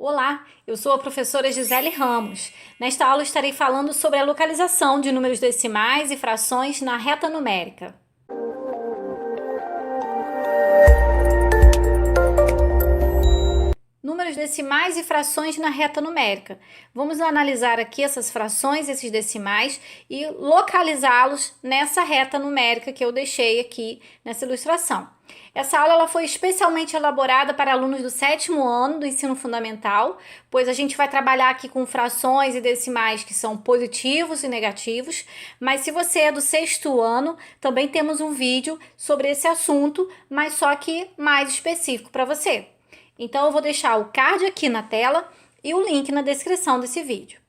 Olá, eu sou a professora Gisele Ramos. Nesta aula estarei falando sobre a localização de números decimais e frações na reta numérica. Números decimais e frações na reta numérica. Vamos analisar aqui essas frações, esses decimais e localizá-los nessa reta numérica que eu deixei aqui nessa ilustração. Essa aula ela foi especialmente elaborada para alunos do 7º ano do ensino fundamental, pois a gente vai trabalhar aqui com frações e decimais que são positivos e negativos, mas se você é do 6º ano, também temos um vídeo sobre esse assunto, mas só que mais específico para você. Então eu vou deixar o card aqui na tela e o link na descrição desse vídeo.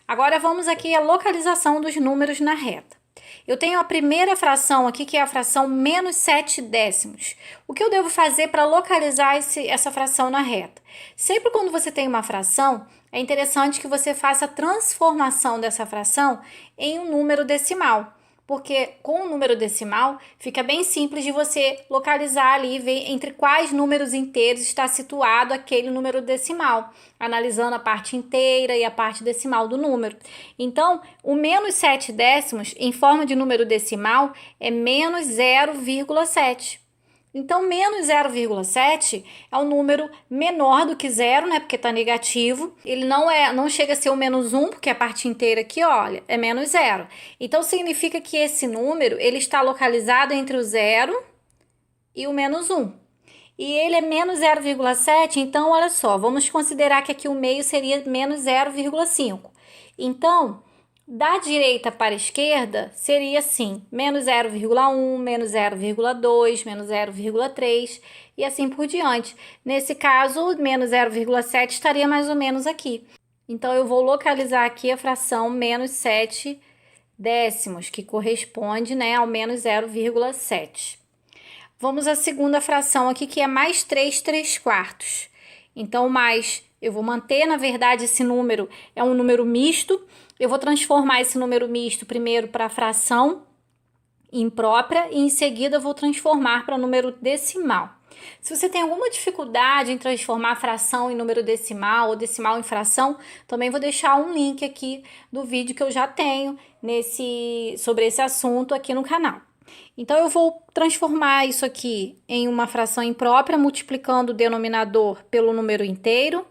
Agora vamos aqui à localização dos números na reta. Eu tenho a primeira fração aqui, que é a fração menos 7 décimos. O que eu devo fazer para localizar essa fração na reta? Sempre quando você tem uma fração, é interessante que você faça a transformação dessa fração em um número decimal. Porque com o número decimal fica bem simples de você localizar ali e ver entre quais números inteiros está situado aquele número decimal, analisando a parte inteira e a parte decimal do número. Então, o menos 7 décimos, em forma de número decimal, é menos 0,7. Então, menos 0,7 é um número menor do que zero, né? Porque está negativo. Ele não chega a ser o menos 1, porque a parte inteira aqui, olha, é menos zero. Então, significa que esse número ele está localizado entre o 0 e o menos 1. E ele é menos 0,7, então, olha só, vamos considerar que aqui o meio seria menos 0,5. Então, da direita para a esquerda, seria assim, menos 0,1, menos 0,2, menos 0,3 e assim por diante. Nesse caso, menos 0,7 estaria mais ou menos aqui. Então, eu vou localizar aqui a fração menos 7 décimos, que corresponde, né, ao menos 0,7. Vamos à segunda fração aqui, que é mais 3/4. Então, eu vou manter, na verdade, esse número é um número misto. Eu vou transformar esse número misto primeiro para fração imprópria e em seguida eu vou transformar para número decimal. Se você tem alguma dificuldade em transformar fração em número decimal ou decimal em fração, também vou deixar um link aqui do vídeo que eu já tenho sobre esse assunto aqui no canal. Então, eu vou transformar isso aqui em uma fração imprópria, multiplicando o denominador pelo número inteiro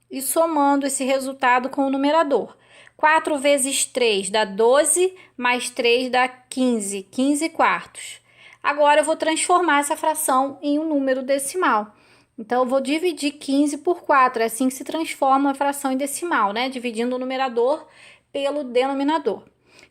e somando esse resultado com o numerador. 4 vezes 3 dá 12, mais 3 dá 15, 15 quartos. Agora, eu vou transformar essa fração em um número decimal. Então, eu vou dividir 15 por 4, é assim que se transforma a fração em decimal, né? Dividindo o numerador pelo denominador.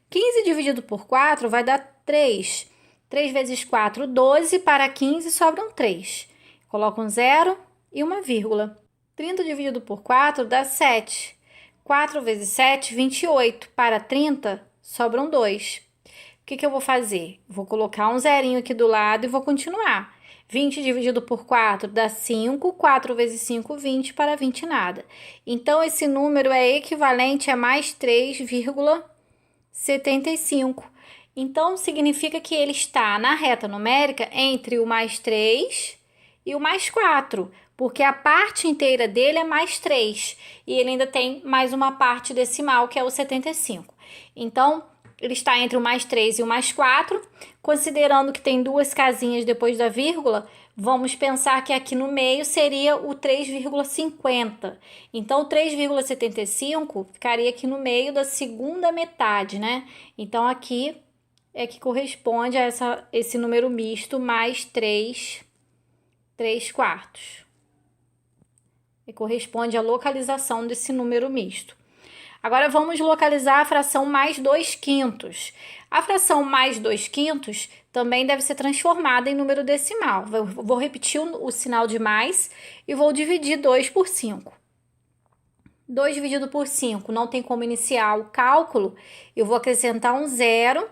15 dividido por 4 vai dar 3. 3 vezes 4, 12, para 15 sobram 3. Coloco um zero e uma vírgula. 30 dividido por 4 dá 7. 4 vezes 7, 28. Para 30, sobram 2. O que eu vou fazer? Vou colocar um zerinho aqui do lado e vou continuar. 20 dividido por 4 dá 5. 4 vezes 5, 20. Para 20, nada. Então, esse número é equivalente a mais 3,75. Então, significa que ele está na reta numérica entre o mais 3 e o mais 4, porque a parte inteira dele é mais 3 e ele ainda tem mais uma parte decimal, que é o 75. Então, ele está entre o mais 3 e o mais 4. Considerando que tem duas casinhas depois da vírgula, vamos pensar que aqui no meio seria o 3,50. Então, o 3,75 ficaria aqui no meio da segunda metade, né? Então, aqui é que corresponde a esse número misto mais 3 quartos. E corresponde à localização desse número misto. Agora, vamos localizar a fração mais 2/5. A fração mais 2/5 também deve ser transformada em número decimal. Eu vou repetir o sinal de mais e vou dividir 2 por 5. 2 dividido por 5 não tem como iniciar o cálculo. Eu vou acrescentar um zero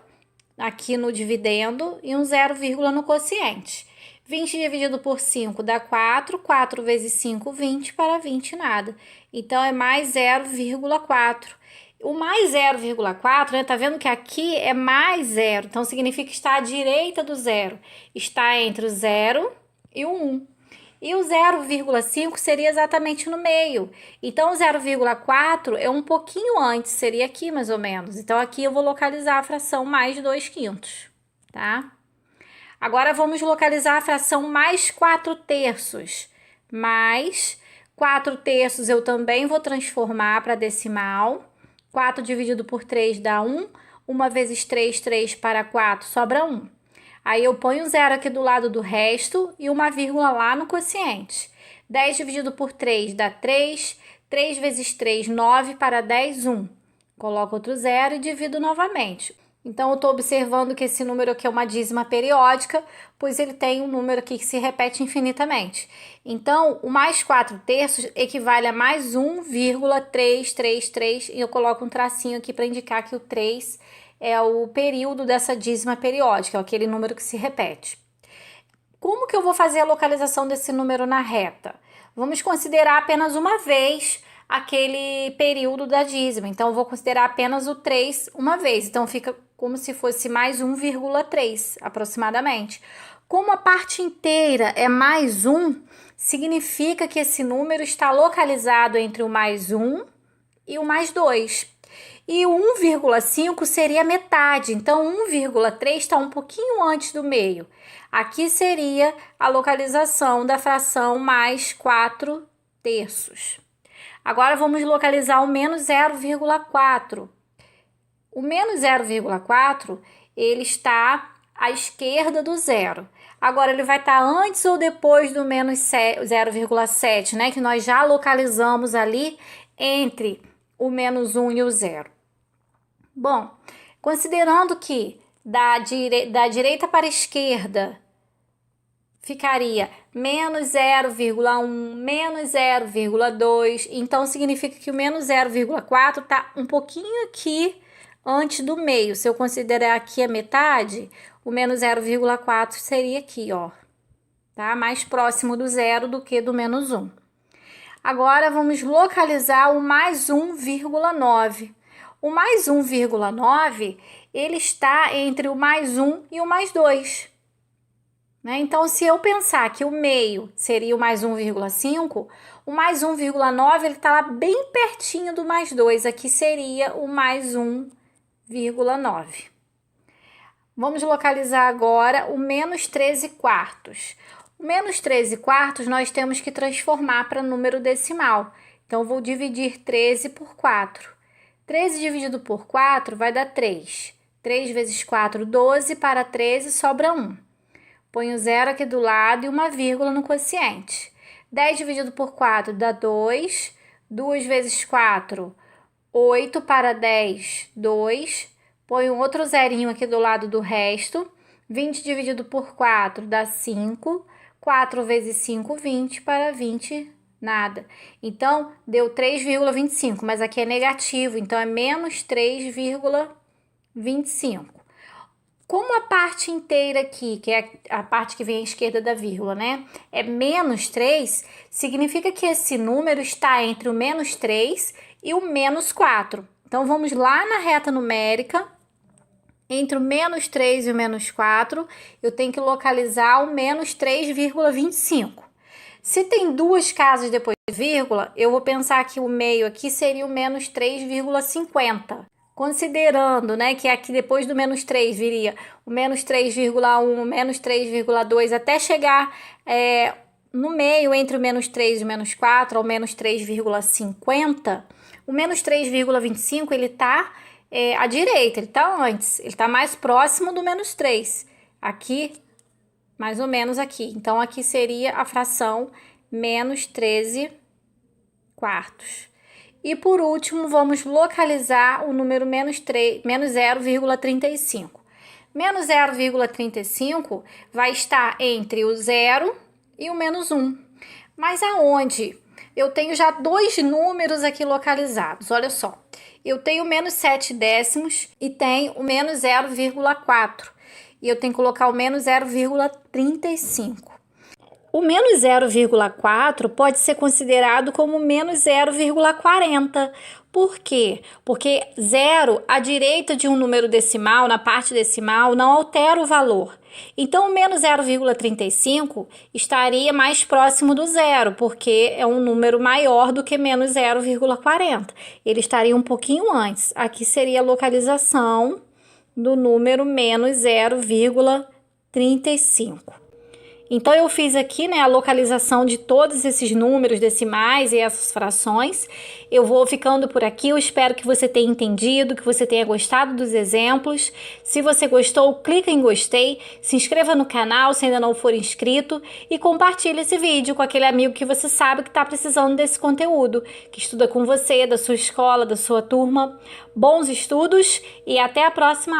aqui no dividendo e um 0, no quociente. 20 dividido por 5 dá 4. 4 vezes 5, 20. Para 20, nada. Então, é mais 0,4. O mais 0,4, né? Tá vendo que aqui é mais zero. Então, significa que está à direita do zero. Está entre o 0 e o 1. E o 0,5 seria exatamente no meio. Então, o 0,4 é um pouquinho antes, seria aqui mais ou menos. Então, aqui eu vou localizar a fração mais 2/5, tá? Agora, vamos localizar a fração mais 4/3. Mais 4/3 eu também vou transformar para decimal. 4 dividido por 3 dá 1. 1 vezes 3, 3 para 4, sobra 1. Aí eu ponho 0 aqui do lado do resto e uma vírgula lá no quociente. 10 dividido por 3 dá 3. 3 vezes 3, 9 para 10, 1. Coloco outro 0 e divido novamente. Então, eu estou observando que esse número aqui é uma dízima periódica, pois ele tem um número aqui que se repete infinitamente. Então, o mais 4/3 equivale a mais 1,333, e eu coloco um tracinho aqui para indicar que o 3 é o período dessa dízima periódica, é aquele número que se repete. Como que eu vou fazer a localização desse número na reta? Vamos considerar apenas uma vez aquele período da dízima. Então, eu vou considerar apenas o 3 uma vez. Então, fica como se fosse mais 1,3 aproximadamente. Como a parte inteira é mais 1, significa que esse número está localizado entre o mais 1 e o mais 2. E o 1,5 seria metade, então 1,3 está um pouquinho antes do meio. Aqui seria a localização da fração mais 4/3. Agora vamos localizar o menos 0,4. O menos 0,4, ele está à esquerda do zero. Agora, ele vai estar antes ou depois do menos 0,7, né? Que nós já localizamos ali entre o menos 1 e o 0. Bom, considerando que da direita para a esquerda ficaria menos 0,1, menos 0,2, então significa que o menos 0,4 está um pouquinho aqui antes do meio. Se eu considerar aqui a metade, o menos 0,4 seria aqui, ó, tá? Mais próximo do zero do que do menos 1. Agora, vamos localizar o mais 1,9. O mais 1,9, ele está entre o mais 1 e o mais 2. Né? Então, se eu pensar que o meio seria o mais 1,5, o mais 1,9 ele está lá bem pertinho do mais 2. Aqui seria o mais 1,9. Vamos localizar agora o menos 13/4. O menos 13/4 nós temos que transformar para número decimal. Então, vou dividir 13 por 4. 13 dividido por 4 vai dar 3. 3 vezes 4, 12, para 13 sobra 1. Ponho 0 aqui do lado e uma vírgula no quociente. 10 dividido por 4 dá 2. 2 vezes 4, 8, para 10, 2. Ponho outro zerinho aqui do lado do resto. 20 dividido por 4 dá 5. 4 vezes 5, 20, para 20, nada. Então, deu 3,25, mas aqui é negativo, então é menos 3,25. Como a parte inteira aqui, que é a parte que vem à esquerda da vírgula, né, é menos 3, significa que esse número está entre o menos 3 e o menos 4. Então, vamos lá na reta numérica. Entre o menos 3 e o menos 4, eu tenho que localizar o menos 3,25. Se tem duas casas depois de vírgula, eu vou pensar que o meio aqui seria o menos 3,50. Considerando, né, que aqui depois do menos 3 viria o menos 3,1, menos 3,2, até chegar no meio entre o menos 3 e o menos 4, ao menos 3,50, o menos 3,25 ele está à direita, ele está antes, ele está mais próximo do menos 3. Aqui, mais ou menos aqui. Então, aqui seria a fração menos 13/4. E por último, vamos localizar o número menos 0,35. Menos 0,35 vai estar entre o 0 e o menos 1. Mas aonde? Eu tenho já dois números aqui localizados, olha só. Eu tenho menos 7 décimos e tenho o menos 0,4. E eu tenho que colocar o menos 0,35. O menos 0,4 pode ser considerado como menos 0,40. Por quê? Porque zero à direita de um número decimal, na parte decimal, não altera o valor. Então, o menos 0,35 estaria mais próximo do zero, porque é um número maior do que menos 0,40. Ele estaria um pouquinho antes. Aqui seria a localização do número menos 0,35. Então, eu fiz aqui, né, a localização de todos esses números decimais e essas frações. Eu vou ficando por aqui. Eu espero que você tenha entendido, que você tenha gostado dos exemplos. Se você gostou, clica em gostei, se inscreva no canal se ainda não for inscrito e compartilhe esse vídeo com aquele amigo que você sabe que está precisando desse conteúdo, que estuda com você, da sua escola, da sua turma. Bons estudos e até a próxima aula.